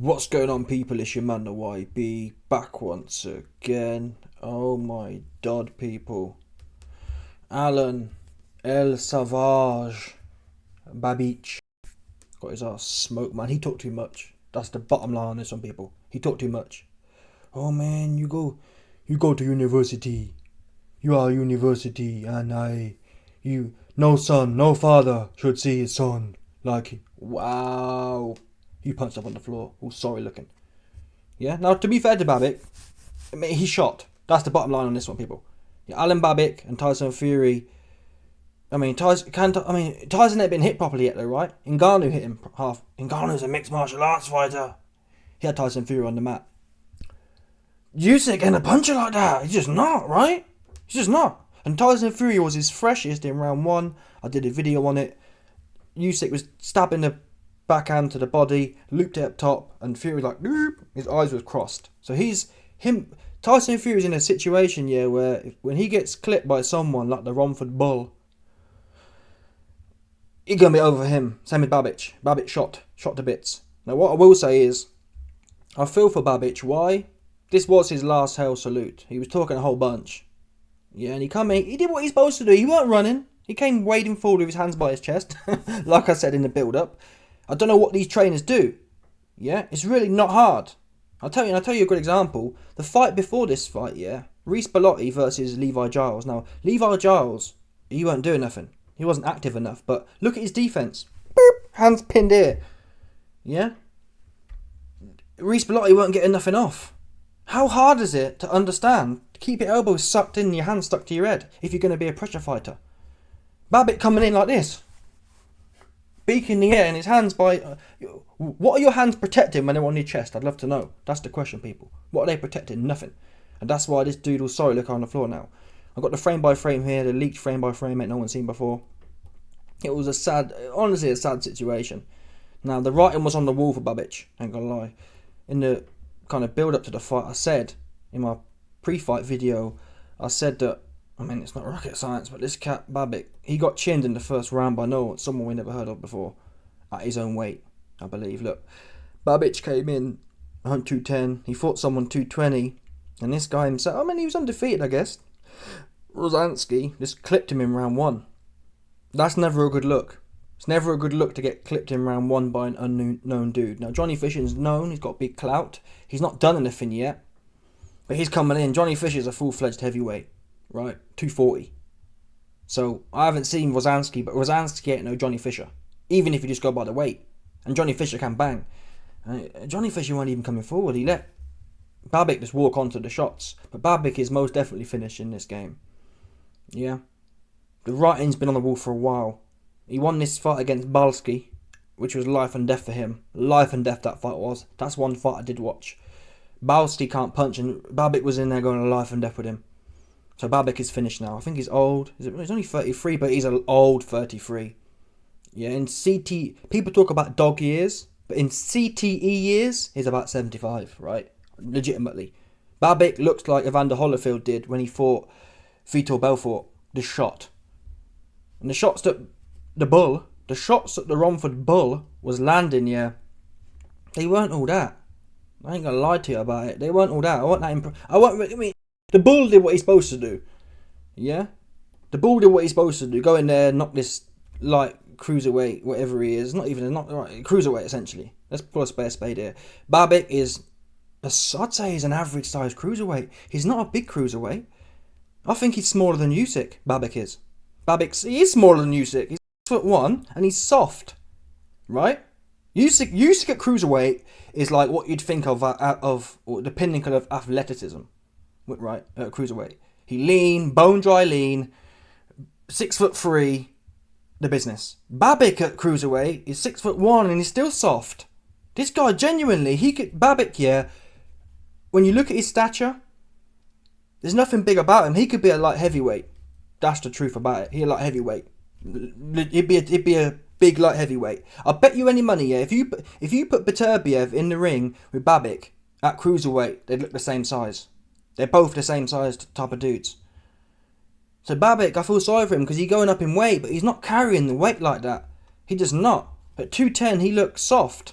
What's going on, people? It's your man, the YB, back once again. Oh my god, people. Alen, El Savage, Babic, got his ass smoked, man. He talked too much. That's the bottom line on this one, people. He talked too much. Oh man, you go to university. You are university, and no son, no father should see his son. Like, wow. He punched up on the floor, all sorry looking. Yeah, now to be fair to Babic, I mean, he shot. That's the bottom line on this one, people. Yeah, Alen Babic and Tyson Fury. Tyson ain't been hit properly yet though, right? Ngannou hit him half. Ngannou's a mixed martial arts fighter. He had Tyson Fury on the mat. Usyk ain't a puncher like that. He's just not, right? He's just not. And Tyson Fury was his freshest in round one. I did a video on it. Usyk was stabbing the backhand to the body, looped it up top, and Fury was like, Loop. His eyes were crossed. So Tyson Fury's in a situation, yeah, where when he gets clipped by someone like the Romford Bull, it's gonna be over him. Same with Babic. Babic shot to bits. Now what I will say is, I feel for Babic. Why? This was his last hell salute. He was talking a whole bunch. Yeah, and he did what he's supposed to do. He weren't running. He came wading forward with his hands by his chest, like I said in the build-up. I don't know what these trainers do. Yeah, it's really not hard. I'll tell you a good example. The fight before this fight, yeah, Reece Bellotti versus Levi Giles. Now, Levi Giles, he weren't doing nothing. He wasn't active enough. But look at his defense. Boop, hands pinned here. Yeah. Reece Bellotti weren't getting nothing off. How hard is it to understand? Keep your elbows sucked in, your hands stuck to your head if you're going to be a pressure fighter. Babic coming in like this. Beak in the air in his hands by... what are your hands protecting when they're on your chest? I'd love to know. That's the question, people. What are they protecting? Nothing. And that's why this dude was sorry looking on the floor now. I've got the frame by frame here, the leaked frame by frame, ain't no one seen before. It was honestly a sad situation. Now, the writing was on the wall for Babic, ain't gonna lie. In the kind of build up to the fight, I said, in my pre-fight video, I said that, it's not rocket science, but this cat, Babic, he got chinned in the first round by someone we never heard of before, at his own weight, I believe. Look, Babic came in 210, he fought someone 220, and this guy himself, he was undefeated, I guess. Rosansky just clipped him in round one. That's never a good look. It's never a good look to get clipped in round one by an unknown dude. Now, Johnny Fisher's known, he's got big clout, he's not done anything yet, but he's coming in. Johnny Fisher's a full-fledged heavyweight. Right, 240. So I haven't seen Rosansky, but Rosansky ain't no Johnny Fisher, even if you just go by the weight. And Johnny Fisher can bang. Johnny Fisher wasn't even coming forward. He let Babic just walk onto the shots. But Babic is most definitely finished in this game. Yeah, the writing's been on the wall for a while. He won this fight against Balski, which was life and death for him. Life and death that fight was. That's one fight I did watch. Balski can't punch, and Babic was in there going to life and death with him. So Babic is finished now. I think he's old. He's only 33, but he's an old 33. Yeah, in CT... People talk about dog years, but in CTE years, he's about 75, right? Legitimately. Babic looks like Evander Holyfield did when he fought Vitor Belfort. The shot. And the shots that the Romford Bull was landing, yeah, they weren't all that. I ain't gonna lie to you about it. They weren't all that. The Bull did what he's supposed to do. Yeah? The Bull did what he's supposed to do. Go in there, knock this light cruiserweight, whatever he is. Cruiserweight, essentially. Let's put a spade here. Babic is, I'd say he's an average sized cruiserweight. He's not a big cruiserweight. I think he's smaller than Usyk, Babic is. He is smaller than Usyk. He's 6'1" and he's soft. Right? Usyk at cruiserweight is like what you'd think of the pinnacle of athleticism. Right, cruiserweight. He lean, bone dry lean, 6'3", the business. Babic at cruiserweight is 6'1" and he's still soft. This guy genuinely, Babic, yeah, when you look at his stature, there's nothing big about him. He could be a light heavyweight. That's the truth about it. He's a light heavyweight. He'd be a big light heavyweight. I'll bet you any money, yeah, if you put Beterbiev in the ring with Babic at cruiserweight, they'd look the same size. They're both the same size type of dudes. So Babic, I feel sorry for him because he's going up in weight, but he's not carrying the weight like that. He does not. At 210, he looks soft.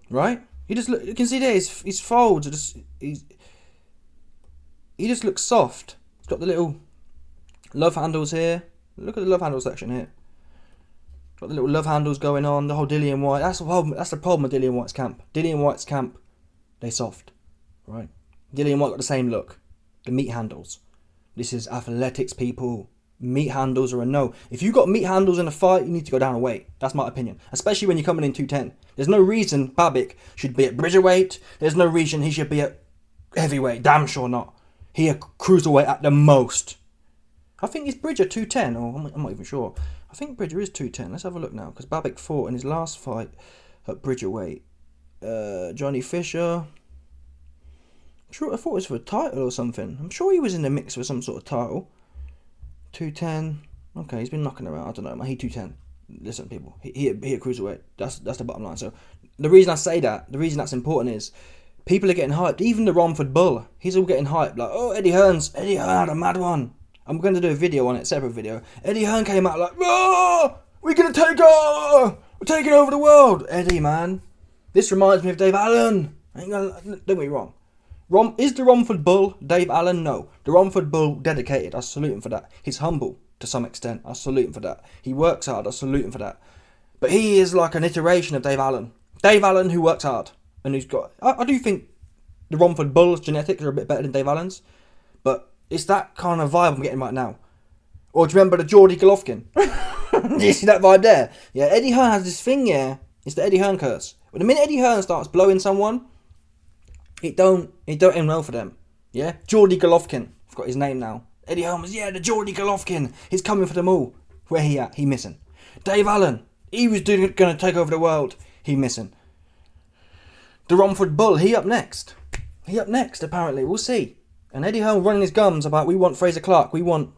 Right? You can see there his folds are just he just looks soft. He's got the little love handles here. Look at the love handle section here. Got the little love handles going on. The whole Dillian White. That's the problem with Dillian White's camp. Dillian White's camp, they soft, right? Dillian White got the same look. The meat handles. This is athletics, people. Meat handles are a no. If you got meat handles in a fight, you need to go down a weight. That's my opinion. Especially when you're coming in 210. There's no reason Babic should be at Bridgerweight. There's no reason he should be at heavyweight. Damn sure not. He a cruiserweight at the most. I think is Bridger 210, or I'm not even sure. I think Bridger is 210. Let's have a look now, because Babic fought in his last fight at Bridgerweight. Johnny Fisher. I thought it was for a title or something. I'm sure he was in the mix for some sort of title. 210. Okay, he's been knocking around. I don't know. He 210. Listen, people. He a cruiserweight. That's the bottom line. So the reason I say that, the reason that's important is people are getting hyped. Even the Romford Bull, he's all getting hyped. Like, oh, Eddie Hearn had a mad one. I'm going to do a video on it, separate video. Eddie Hearn came out like, oh, we're going to we're taking over the world. Eddie, man. This reminds me of Dave Allen. Don't get me wrong. Is the Romford Bull Dave Allen? No. The Romford Bull dedicated. I salute him for that. He's humble to some extent. I salute him for that. He works hard. I salute him for that. But he is like an iteration of Dave Allen. Dave Allen who works hard. And who's got... I do think the Romford Bull's genetics are a bit better than Dave Allen's. But it's that kind of vibe I'm getting right now. Or do you remember the Geordie Golovkin? Do you see that vibe there? Yeah, Eddie Hearn has this thing, yeah. It's the Eddie Hearn curse. When the minute Eddie Hearn starts blowing someone, it don't end well for them. Yeah? Geordie Golovkin. I've got his name now. Eddie Hearn was, the Geordie Golovkin. He's coming for them all. Where he at? He missing. Dave Allen. He was going to take over the world. He missing. The Romford Bull. He up next. Apparently. We'll see. And Eddie Hearn running his gums about, we want Fraser Clark. We want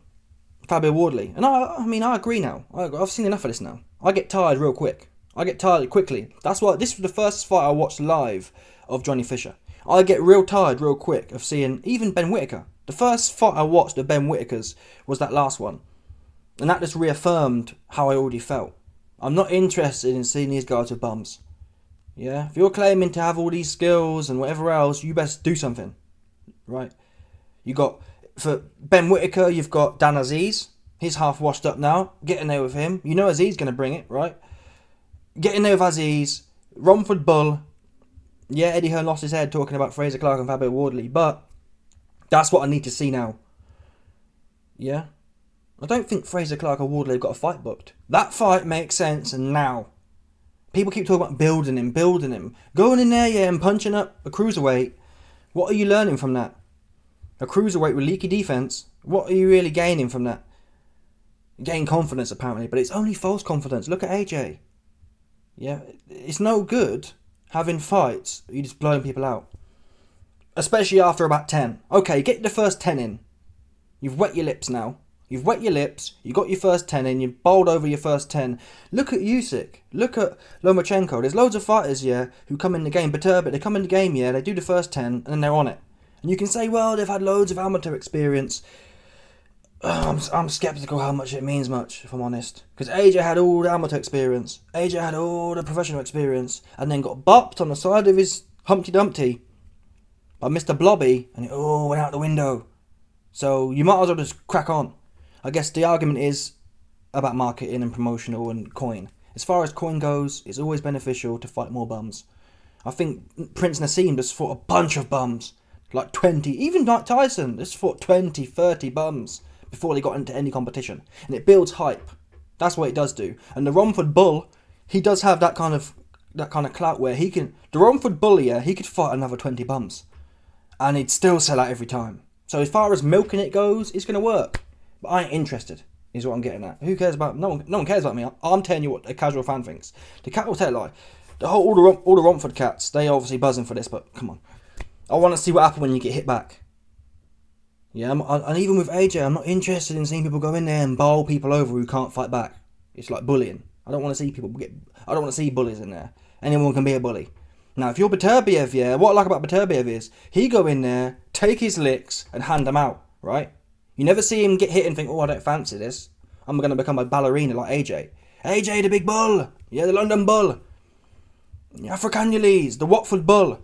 Fabio Wardley. And I agree now. I've seen enough of this now. I get tired real quick. I get tired quickly. That's why this was the first fight I watched live of Johnny Fisher. I get real tired real quick of seeing even Ben Whittaker. The first fight I watched of Ben Whittaker's was that last one. And that just reaffirmed how I already felt. I'm not interested in seeing these guys with bums. Yeah? If you're claiming to have all these skills and whatever else, you best do something. Right? You got, for Ben Whittaker, you've got Dan Aziz. He's half washed up now. Get in there with him. You know Aziz going to bring it, right? Get in there with Aziz. Romford Bull. Yeah, Eddie Hearn lost his head talking about Fraser Clark and Fabio Wardley, but that's what I need to see now. Yeah? I don't think Fraser Clark or Wardley have got a fight booked. That fight makes sense now. People keep talking about building him. Going in there, and punching up a cruiserweight. What are you learning from that? A cruiserweight with leaky defense. What are you really gaining from that? You gain confidence, apparently, but it's only false confidence. Look at AJ. Yeah, it's no good having fights, you're just blowing people out. Especially after about 10. Okay, get the first 10 in. You've wet your lips now. You got your first 10 in, you've bowled over your first 10. Look at Usyk. Look at Lomachenko. There's loads of fighters, who come in the game. But they come in the game, they do the first 10, and then they're on it. And you can say, well, they've had loads of amateur experience. I'm sceptical how much it means much, if I'm honest. Because AJ had all the amateur experience. AJ had all the professional experience. And then got bopped on the side of his Humpty Dumpty by Mr. Blobby. And it all went out the window. So you might as well just crack on. I guess the argument is about marketing and promotional and coin. As far as coin goes, it's always beneficial to fight more bums. I think Prince Nassim just fought a bunch of bums. Like 20. Even Mike Tyson just fought 20, 30 bums before they got into any competition. And it builds hype. That's what it does do. And the Romford Bull, he does have that kind of clout where he can... The Romford Bull, he could fight another 20 bums. And he'd still sell out every time. So as far as milking it goes, it's going to work. But I ain't interested, is what I'm getting at. Who cares about... No one cares about me. I'm telling you what a casual fan thinks. The cat will tell a lie. All the Romford cats, they obviously buzzing for this, but come on. I want to see what happens when you get hit back. Yeah, and even with AJ, I'm not interested in seeing people go in there and bowl people over who can't fight back. It's like bullying. I don't want to see bullies in there. Anyone can be a bully. Now, if you're Beterbiev, what I like about Beterbiev is he go in there, take his licks, and hand them out, right? You never see him get hit and think, oh, I don't fancy this. I'm going to become a ballerina like AJ. AJ, the big bull. Yeah, the London Bull. Africanulese, the Watford Bull.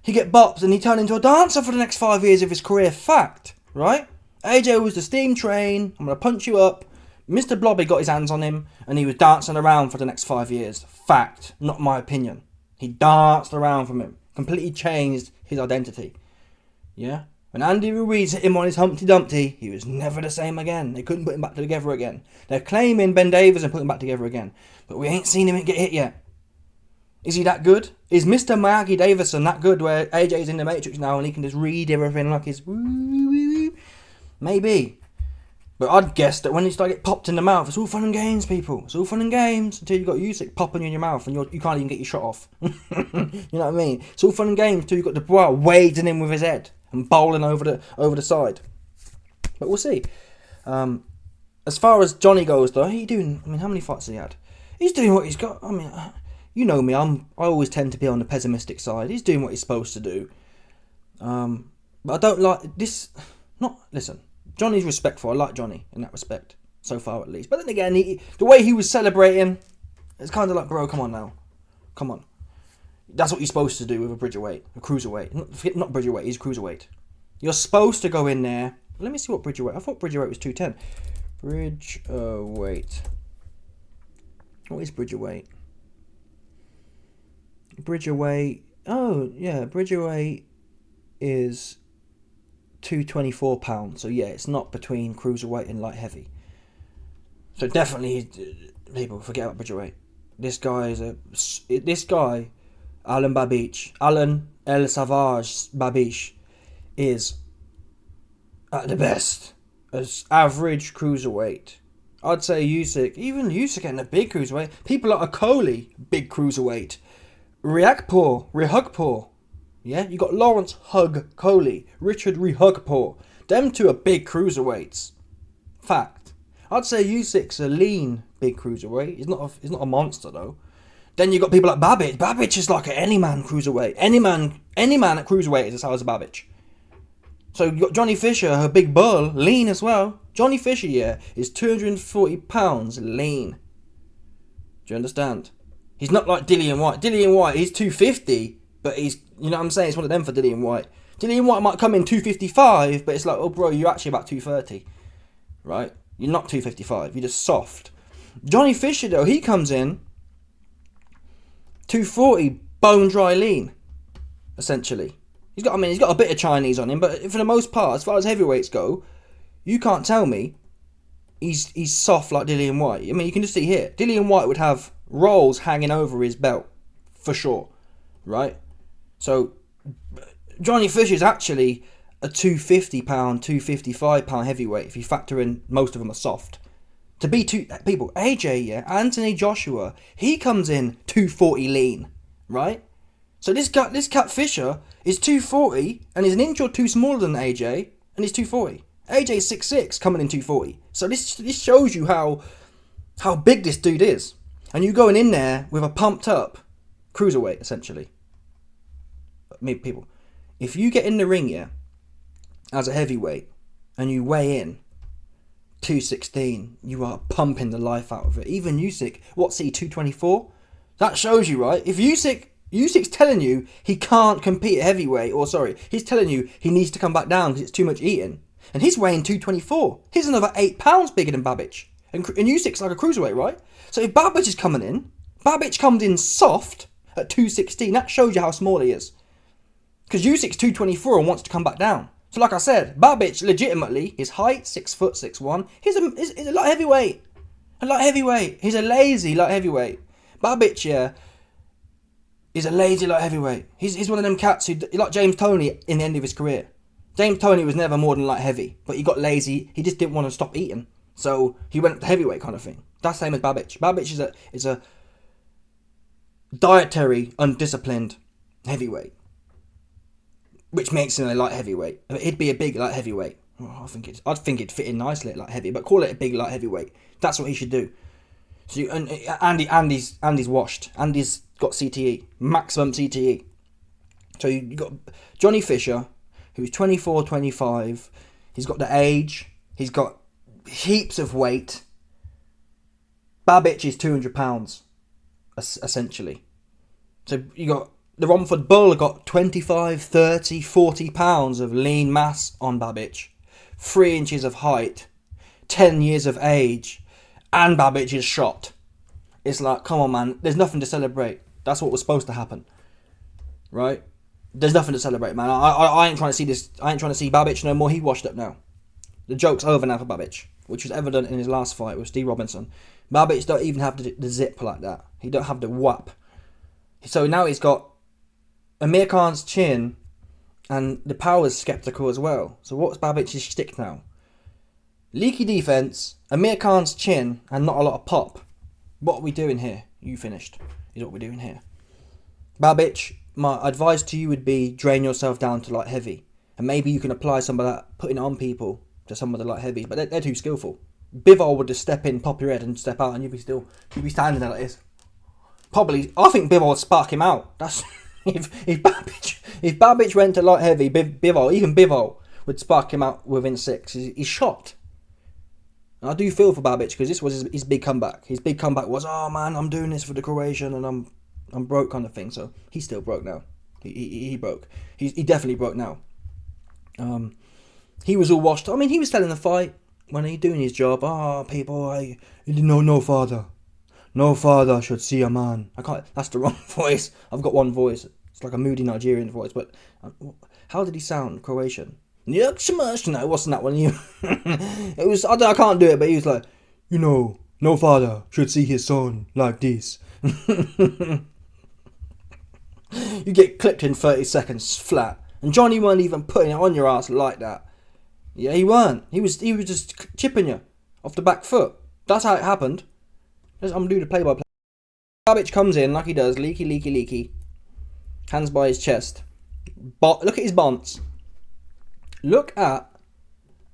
He get bopped and he turned into a dancer for the next 5 years of his career. Fact, right? AJ was the steam train. I'm going to punch you up. Mr. Blobby got his hands on him and he was dancing around for the next 5 years. Fact, not my opinion. He danced around from him. Completely changed his identity. Yeah? When Andy Ruiz hit him on his Humpty Dumpty, he was never the same again. They couldn't put him back together again. They're claiming Ben Davies and put him back together again. But we ain't seen him get hit yet. Is he that good? Is Mr. Miyagi Davison that good where AJ's in the Matrix now and he can just read everything like his... Maybe. But I'd guess that when you start getting popped in the mouth, it's all fun and games, people. It's all fun and games until you've got Usyk popping you in your mouth and you can't even get your shot off. You know what I mean? It's all fun and games until you've got Dubois wading in with his head and bowling over the side. But we'll see. As far as Johnny goes, though, he doing... I mean, how many fights has he had? He's doing what he's got. I mean... You know me, I always tend to be on the pessimistic side. He's doing what he's supposed to do. But I don't like this. Listen, Johnny's respectful. I like Johnny in that respect, so far at least. But then again, the way he was celebrating, it's kind of like, bro, come on now. Come on. That's what you're supposed to do with a cruiserweight. Not bridgerweight, he's cruiserweight. You're supposed to go in there. Let me see what bridgerweight. I thought bridgerweight was 210. Bridgerweight. What is bridgerweight? Bridgerweight. Oh, yeah. Bridgerweight is £224. So, yeah, it's not between cruiserweight and light heavy. So, definitely, people, forget about bridgerweight. This guy, Alen Babic, Alen El Savage Babic, is at the best as average cruiserweight. I'd say Usyk, even Usyk ain't a big cruiserweight. People like Okoli, big cruiserweight. Rihugpour. Yeah, you got Lawrence Hug Coley, Richard Rihugpour. Them two are big cruiserweights. Fact. I'd say Usyk's a lean big cruiserweight. He's not a monster though. Then you got people like Babic. Babic is like an any man cruiserweight. Any man at cruiserweight is as high as Babic. So you got Johnny Fisher, her big bull, lean as well. Johnny Fisher, yeah, is £240 lean. Do you understand? He's not like Dillian White. Dillian White, he's 250, but he's, you know what I'm saying? It's one of them for Dillian White. Dillian White might come in 255, but it's like, oh bro, you're actually about 230, right? You're not 255, you're just soft. Johnny Fisher though, he comes in 240, bone dry lean, essentially. He's got a bit of Chinese on him, but for the most part, as far as heavyweights go, you can't tell me he's soft like Dillian White. I mean, you can just see here, Dillian White would have rolls hanging over his belt, for sure, right? So, Johnny Fisher is actually a £250, £255 heavyweight, if you factor in most of them are soft. To be people, AJ, yeah, Anthony Joshua, he comes in 240 lean, right? So this cat Fisher is 240 and is an inch or two smaller than AJ, and he's 240. AJ's 6'6", coming in 240. So this shows you how big this dude is. And you going in there with a pumped up cruiserweight, essentially. People, if you get in the ring, yeah, as a heavyweight, and you weigh in 216, you are pumping the life out of it. Even Usyk, what's he, 224? That shows you, right? If Usyk's telling you he can't compete at heavyweight, he's telling you he needs to come back down because it's too much eating. And he's weighing 224. He's another 8 pounds bigger than Babic. And Usyk's like a cruiserweight, right? So if Babic is coming in, Babic comes in soft at 216. That shows you how small he is. Because Usyk's 224 and wants to come back down. So like I said, Babic legitimately, his height, 6'6'1", he's a light heavyweight. A light heavyweight. He's a lazy light heavyweight. Babic, yeah, is a lazy light heavyweight. He's one of them cats who, like James Toney in the end of his career. James Toney was never more than light heavy, but he got lazy. He just didn't want to stop eating. So he went up to heavyweight kind of thing. That's the same as Babic. Babic is a dietary, undisciplined heavyweight, which makes him a light heavyweight. He'd be a big light heavyweight. Oh, I'd think it'd fit in nicely at light heavy, but call it a big light heavyweight. That's what he should do. So Andy's washed. Andy's got CTE, maximum CTE. So you got Johnny Fisher, who's 24, 25. He's got the age. He's got heaps of weight. Babic is £200, essentially. So you got the Romford Bull got 25, 30, 40 pounds of lean mass on Babic, 3 inches of height, 10 years of age, and Babic is shot. It's like, come on, man. There's nothing to celebrate. That's what was supposed to happen, right? There's nothing to celebrate, man. I ain't trying to see this. I ain't trying to see Babic no more. He washed up now. The joke's over now for Babic, which was evident in his last fight with Steve Robinson. Babic don't even have the zip like that. He don't have the whap. So now he's got Amir Khan's chin, and the power's sceptical as well. So what's Babic's shtick now? Leaky defense, Amir Khan's chin, and not a lot of pop. What are we doing here? You finished, is what we're doing here. Babic, my advice to you would be drain yourself down to light heavy. And maybe you can apply some of that, putting it on people, to some of the light heavies. But they're too skillful. Bivol would just step in, pop your head, and step out, and you'd be standing there like this. Probably, I think Bivol would spark him out. That's if Babic went to light heavy, Bivol would spark him out within 6. He's shot. And I do feel for Babic because this was his big comeback. His big comeback was, oh man, I'm doing this for the Croatian and I'm broke kind of thing. So he's still broke now. He broke. He definitely broke now. He was all washed. I mean, he was telling the fight when he doing his job. People, no father. No father should see a man. I can't. That's the wrong voice. I've got one voice. It's like a moody Nigerian voice. But how did he sound Croatian? No, it wasn't that one. It was. I can't do it. But he was like, no father should see his son like this. You get clipped in 30 seconds flat. And Johnny weren't even putting it on your ass like that. Yeah, he weren't. He was just chipping you off the back foot. That's how it happened. I'm going to do the play-by-play. Babic comes in like he does. Leaky. Hands by his chest. Look at his bonds. Look at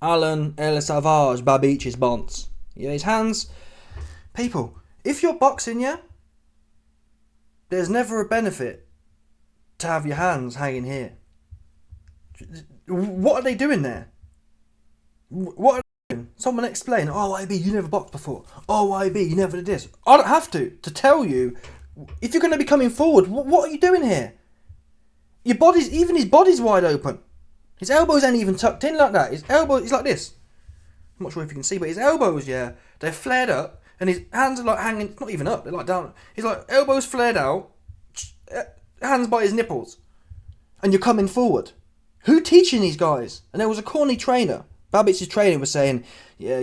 Alen El Savage Babic's bonds. Yeah, his hands. People, if you're boxing, yeah, there's never a benefit to have your hands hanging here. What are they doing there? What are they doing? Someone explain. Oh, YB, you never boxed before. Oh, YB, you never did this. I don't have to tell you. If you're going to be coming forward, what are you doing here? Your body's, even his body's wide open. His elbows ain't even tucked in like that. His elbow is like this. I'm not sure if you can see, but his elbows, yeah, they're flared up, and his hands are like hanging, not even up, they're like down. He's like elbows flared out, hands by his nipples, and you're coming forward. Who teaching these guys? And there was a corny trainer. Babic's trainer was saying, yeah,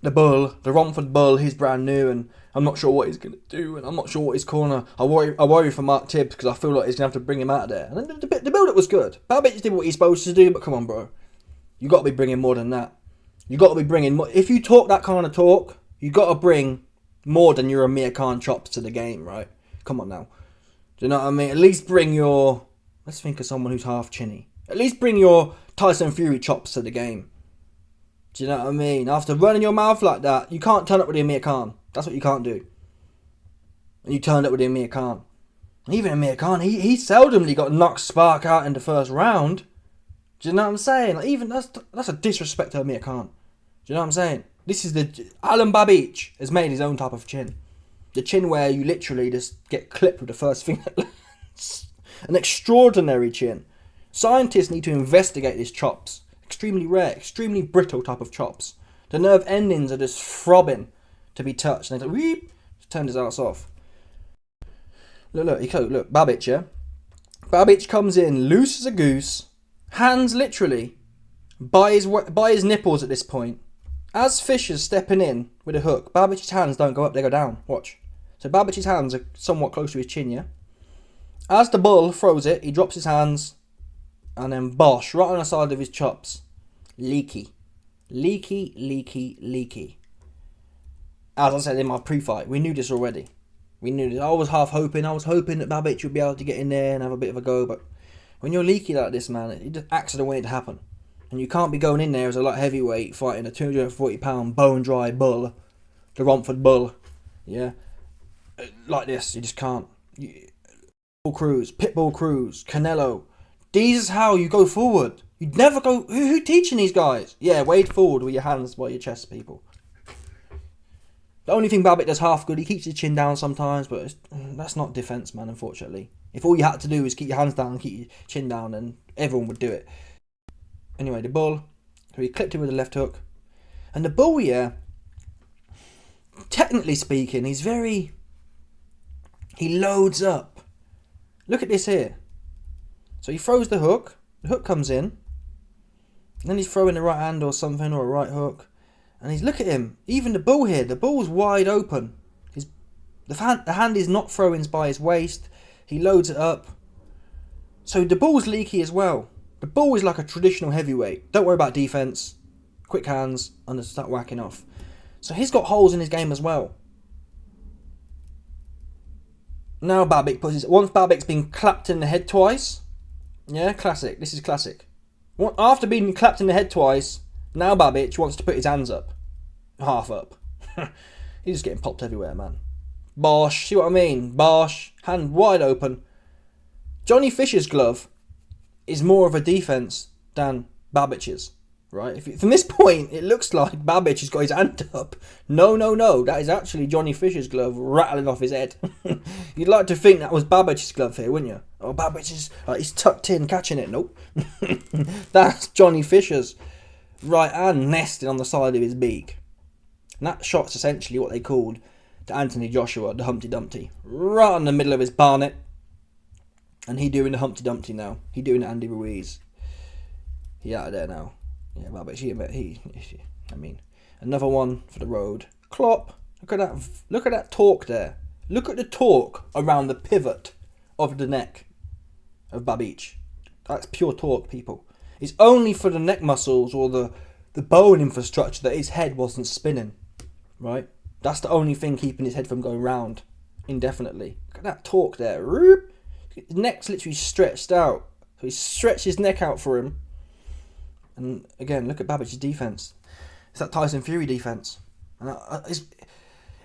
the Romford Bull, he's brand new, and I'm not sure what he's going to do, and I'm not sure what his corner. I worry for Mark Tibbs because I feel like he's going to have to bring him out of there. And the build-up was good. Babic did what he's supposed to do, but come on, bro. You got to be bringing more than that. You got to be bringing more. If you talk that kind of talk, you got to bring more than your Amir Khan chops to the game, right? Come on now. Do you know what I mean? At least bring your... Let's think of someone who's half chinny. At least bring your Tyson Fury chops to the game. Do you know what I mean? After running your mouth like that, you can't turn up with Amir Khan. That's what you can't do. And you turned up with Amir Khan. And even Amir Khan, he seldomly got knocked Spark out in the first round. Do you know what I'm saying? Like, even that's a disrespect to Amir Khan. Do you know what I'm saying? This is Alen Babic has made his own type of chin. The chin where you literally just get clipped with the first thing that lands. An extraordinary chin. Scientists need to investigate his chops. Extremely rare, extremely brittle type of chops. The nerve endings are just throbbing to be touched. And they like, weep, turned his ass off. Look, Babic, yeah? Babic comes in loose as a goose, hands literally by his nipples at this point. As Fisher's stepping in with a hook, Babic's hands don't go up, they go down. Watch. So Babic's hands are somewhat close to his chin, yeah? As the bull throws it, he drops his hands and then bosh, right on the side of his chops. Leaky. As I said in my pre-fight, we knew this already. We knew this. I was hoping that Babic would be able to get in there and have a bit of a go, but when you're leaky like this, man, it just accident waiting to happen. And you can't be going in there as a light heavyweight fighting a 240-pound bone-dry bull, the Romford Bull, yeah? Like this, you just can't. Pitbull Cruz, Canelo. These is how you go forward. You'd never go... Who teaching these guys? Yeah, wade forward with your hands by your chest, people. The only thing Babic does half good, he keeps his chin down sometimes, but that's not defence, man, unfortunately. If all you had to do was keep your hands down and keep your chin down, then everyone would do it. Anyway, the bull, so he clipped him with a left hook. And the bull, yeah, technically speaking, he loads up. Look at this here. So he throws the hook comes in, and then he's throwing the right hand or something, or a right hook. And look at him, even the bull here, the bull's wide open. The hand is not throwing by his waist. He loads it up. So the bull's leaky as well. The bull is like a traditional heavyweight. Don't worry about defence. Quick hands and just start whacking off. So he's got holes in his game as well. Now Babic once Babic's been clapped in the head twice. Yeah, classic. This is classic. After being clapped in the head twice, now Babic wants to put his hands up. Half up. He's just getting popped everywhere, man. Bosh, see what I mean? Bosh, hand wide open. Johnny Fisher's glove is more of a defence than Babic's, right? From this point, it looks like Babic has got his hand up. No. That is actually Johnny Fisher's glove rattling off his head. You'd like to think that was Babic's glove here, wouldn't you? Oh, Babic is he's tucked in, catching it. Nope. That's Johnny Fisher's right hand nesting on the side of his beak. And that shot's essentially what they called to Anthony Joshua, the Humpty Dumpty. Right in the middle of his barnet. And he doing the Humpty Dumpty now. He doing the Andy Ruiz. He out of there now. Yeah, Babic, I mean, another one for the road. Clop. Look at that torque there. Look at the torque around the pivot of the neck of Babic. That's pure torque, people. It's only for the neck muscles or the bone infrastructure that his head wasn't spinning. Right? That's the only thing keeping his head from going round indefinitely. Look at that torque there. His neck's literally stretched out. So he stretched his neck out for him. And again, look at Babic's defence. It's that Tyson Fury defence. And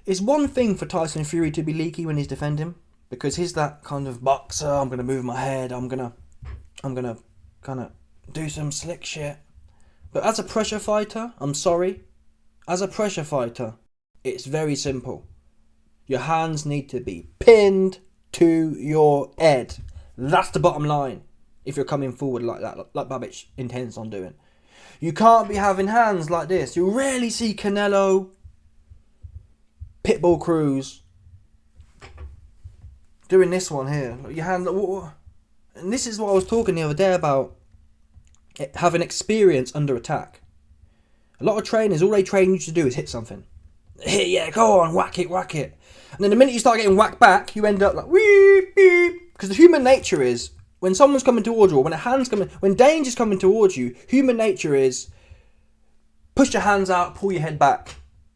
it's one thing for Tyson Fury to be leaky when he's defending, because he's that kind of boxer. I'm gonna move my head. I'm gonna kind of do some slick shit. But as a pressure fighter, I'm sorry. As a pressure fighter, it's very simple. Your hands need to be pinned to your head. That's the bottom line. If you're coming forward like that, like Babic intends on doing. You can't be having hands like this. You rarely see Canelo, Pitbull Cruz doing this one here. Your hand, and this is what I was talking the other day about, having experience under attack. A lot of trainers, all they train you to do is hit something. Hit, yeah, go on, whack it. And then the minute you start getting whacked back, you end up like, weep, beep. Because the human nature is, when someone's coming towards you, or when danger's coming towards you, human nature is, push your hands out, pull your head back.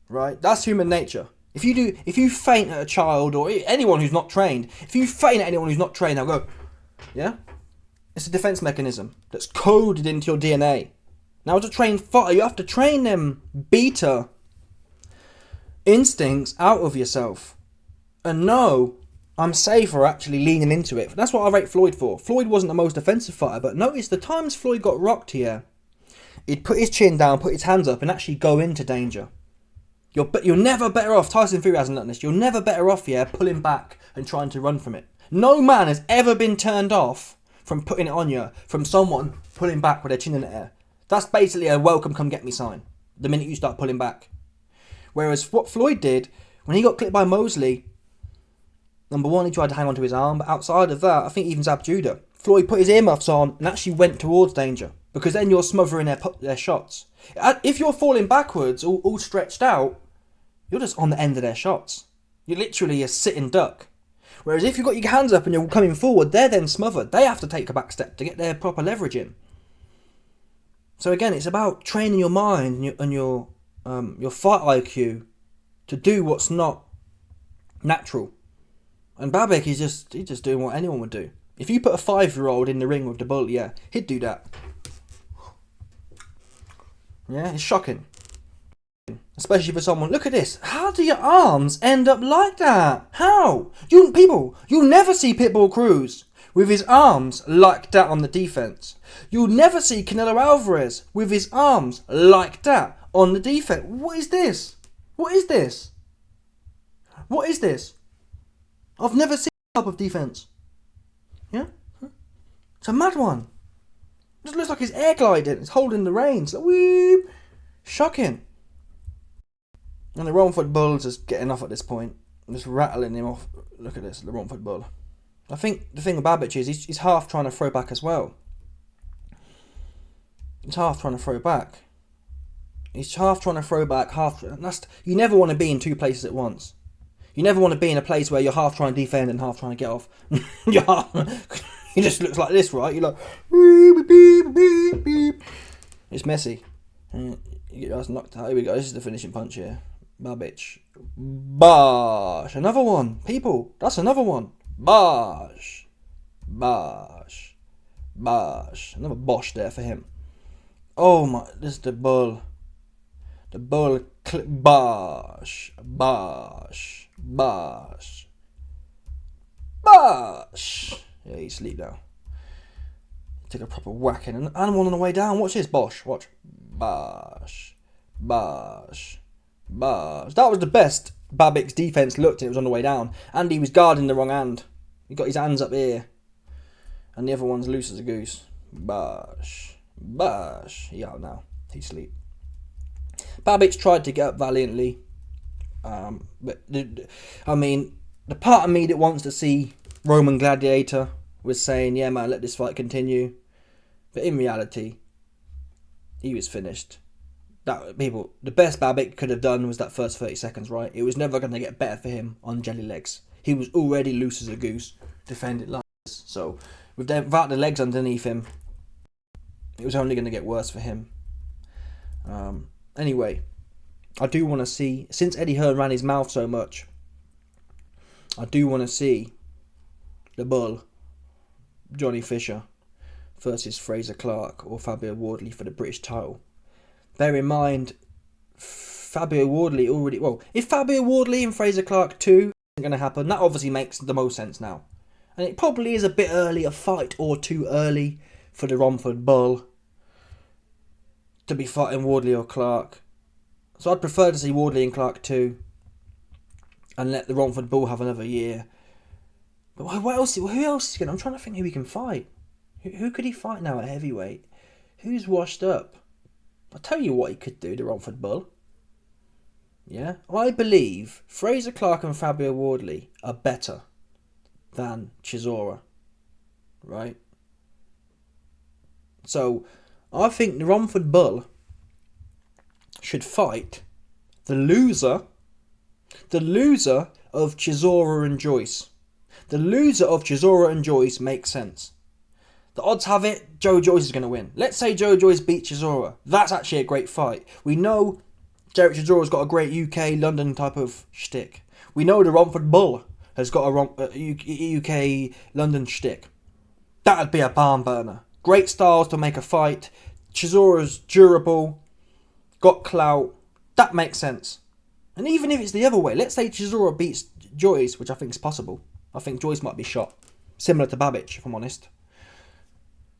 Right? That's human nature. If you faint at a child, or anyone who's not trained, they'll go, yeah? It's a defense mechanism that's coded into your DNA. Now, as a trained fighter, you have to train them beta instincts out of yourself. And no, I'm safer actually leaning into it. That's what I rate Floyd for. Floyd wasn't the most defensive fighter, but notice the times Floyd got rocked here, he'd put his chin down, put his hands up, and actually go into danger. You're never better off. Tyson Fury hasn't done this. You're never better off here pulling back and trying to run from it. No man has ever been turned off from putting it on you from someone pulling back with their chin in the air. That's basically a welcome, come get me sign the minute you start pulling back. Whereas what Floyd did, when he got clipped by Mosley, number one, he tried to hang on to his arm, but outside of that, I think he even zapped Judah. Floyd put his earmuffs on and actually went towards danger, because then you're smothering their shots. If you're falling backwards, all stretched out, you're just on the end of their shots. You're literally a sitting duck. Whereas if you've got your hands up and you're coming forward, they're then smothered. They have to take a back step to get their proper leverage in. So again, it's about training your mind and your fight IQ to do what's not natural. And Babic is just doing what anyone would do. If you put a 5-year-old in the ring with the bull, yeah, he'd do that. Yeah, it's shocking. Especially for someone, look at this. How do your arms end up like that? How? You'll never see Pitbull Cruz with his arms like that on the defense. You'll never see Canelo Alvarez with his arms like that on the defense. What is this? What is this? What is this? I've never seen this type of defence. Yeah? It's a mad one. It just looks like he's air gliding. It's holding the reins. Like, whoop. Shocking. And the Romford Bull's just getting off at this point. Just rattling him off. Look at this, the Romford Bull. I think the thing with Babic is he's half trying to throw back as well. He's half trying to throw back. He's half trying to throw back, you never want to be in two places at once. You never want to be in a place where you're half trying to defend and half trying to get off. He just looks like this, right? You're like, beep, beep, beep, beep. It's messy. That's knocked out. Here we go. This is the finishing punch here. Babic. Bosh. Another one. People, that's another one. Bosh. Bosh. Bosh. Another bosh there for him. Oh my, this is the Bull. The Bull. Bosh. Bosh. Bosh. Bosh. Yeah, he's asleep now. Take a proper whacking and one on the way down. Watch this, Bosh. Watch. Bosh. Bosh. Bosh. That was the best Babic's defence looked. It was on the way down. And he was guarding the wrong hand. He got his hands up here. And the other one's loose as a goose. Bosh. Bosh. He out now. He's asleep. Babic tried to get up valiantly. But, I mean, the part of me that wants to see Roman Gladiator was saying, yeah, man, let this fight continue. But in reality, he was finished. The best Babic could have done was that first 30 seconds, right? It was never going to get better for him on jelly legs. He was already loose as a goose, defended like this. So, without the legs underneath him, it was only going to get worse for him. Anyway, I do want to see, since Eddie Hearn ran his mouth so much, I do want to see the Bull, Johnny Fisher, versus Fraser Clark or Fabio Wardley for the British title. Bear in mind, Fabio Wardley already... Well, if Fabio Wardley and Fraser Clark 2 isn't going to happen, that obviously makes the most sense now. And it probably is a bit early, a fight or two early for the Romford Bull to be fighting Wardley or Clark. So I'd prefer to see Wardley and Clark 2 and let the Romford Bull have another year. But what else? Who else is going to... I'm trying to think who he can fight. Who could he fight now at heavyweight? Who's washed up? I'll tell you what he could do, the Romford Bull. Yeah? I believe Fraser Clark and Fabio Wardley are better than Chisora. Right? So, I think the Romford Bull should fight the loser of Chisora and Joyce. The loser of Chisora and Joyce makes sense. The odds have it, Joe Joyce is going to win. Let's say Joe Joyce beats Chisora. That's actually a great fight. We know Derek Chisora's got a great UK, London type of shtick. We know the Romford Bull has got a UK, London shtick. That'd be a barn burner. Great styles to make a fight. Chisora's durable, got clout. That makes sense. And even if it's the other way, let's say Chisora beats Joyce, which I think is possible. I think Joyce might be shot. Similar to Babic, if I'm honest.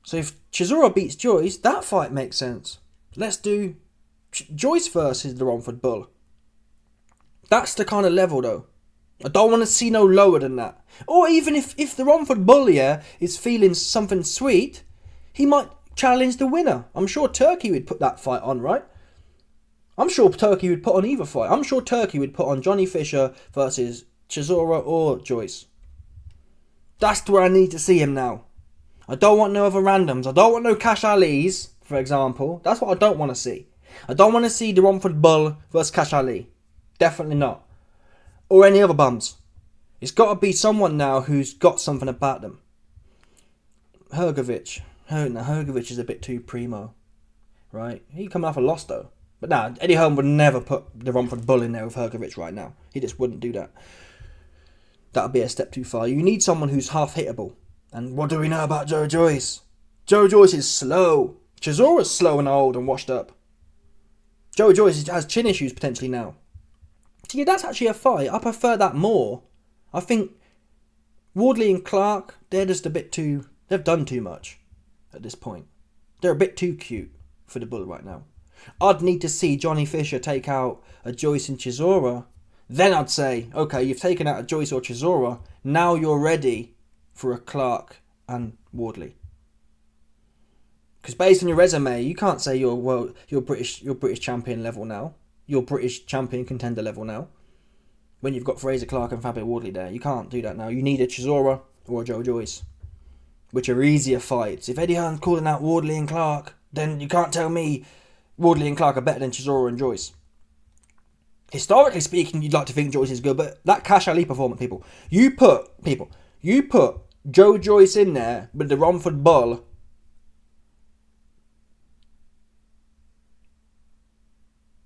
So if Chisora beats Joyce, that fight makes sense. Let's do Joyce versus the Romford Bull. That's the kind of level though. I don't want to see no lower than that. Or even if the Romford Bull, yeah, is feeling something sweet, he might challenge the winner. I'm sure Turkey would put that fight on, right? I'm sure Turkey would put on either fight. I'm sure Turkey would put on Johnny Fisher versus Chisora or Joyce. That's where I need to see him now. I don't want no other randoms. I don't want no Cash Ali's, for example. That's what I don't want to see. I don't want to see the Romford Bull versus Cash Ali. Definitely not. Or any other bums. It's got to be someone now who's got something about them. Hrgovic. Hrgovic is a bit too primo. Right? He coming off a loss though. But nah, Eddie Hearn would never put the Romford Bull in there with Hrgovic right now. He just wouldn't do that. That would be a step too far. You need someone who's half hittable. And what do we know about Joe Joyce? Joe Joyce is slow. Chisora's slow and old and washed up. Joe Joyce has chin issues potentially now. So yeah, that's actually a fight. I prefer that more. I think Wardley and Clark, they're just a bit too... They've done too much at this point. They're a bit too cute for the Bull right now. I'd need to see Johnny Fisher take out a Joyce and Chisora. Then I'd say, okay, you've taken out a Joyce or Chisora. Now you're ready for a Clark and Wardley. Because based on your resume, you can't say you're British champion level now. You're British champion contender level now. When you've got Fraser Clark and Fabio Wardley there, you can't do that now. You need a Chisora or a Joe Joyce, which are easier fights. If Eddie Hearn's calling out Wardley and Clark, then you can't tell me Wardley and Clark are better than Chisora and Joyce. Historically speaking, you'd like to think Joyce is good, but that Cash Ali performance, you put Joe Joyce in there with the Romford Bull.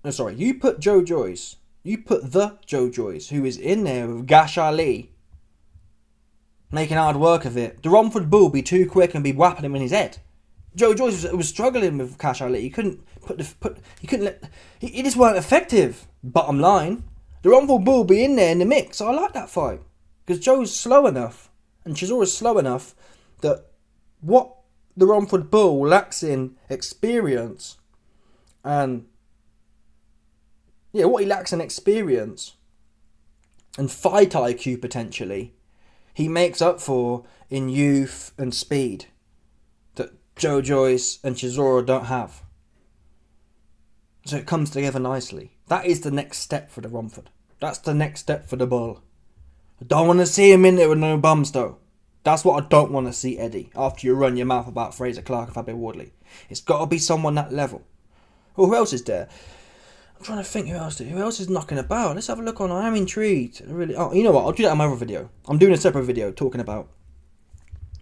No, sorry, you put Joe Joyce. You put the Joe Joyce, who is in there with Gash Ali, making hard work of it. The Romford Bull be too quick and be whapping him in his head. Joe Joyce was struggling with Cash Ali. He couldn't he just weren't effective. Bottom line, the Romford Bull be in there in the mix. I like that fight because Joe's slow enough and Chisora's slow enough that what the Romford Bull lacks in experience and what he lacks in experience and fight IQ potentially, he makes up for in youth and speed that Joe Joyce and Chisora don't have. So it comes together nicely. That is the next step for the Romford. That's the next step for the Bull. I don't want to see him in there with no bums though. That's what I don't want to see, Eddie, after you run your mouth about Fraser Clark and Fabio Wardley. It's got to be someone that level. Well, who else is there? I'm trying to think who else is knocking about. Let's have a look on. I am intrigued. Really. Oh, you know what? I'll do that in my other video. I'm doing a separate video talking about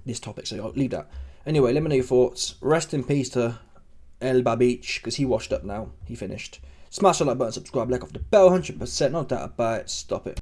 this topic, so I'll leave that. Anyway, let me know your thoughts. Rest in peace to Babic, because he washed up now. He finished. Smash the like button, subscribe, like off the bell, 100%. Not that about it. Stop it.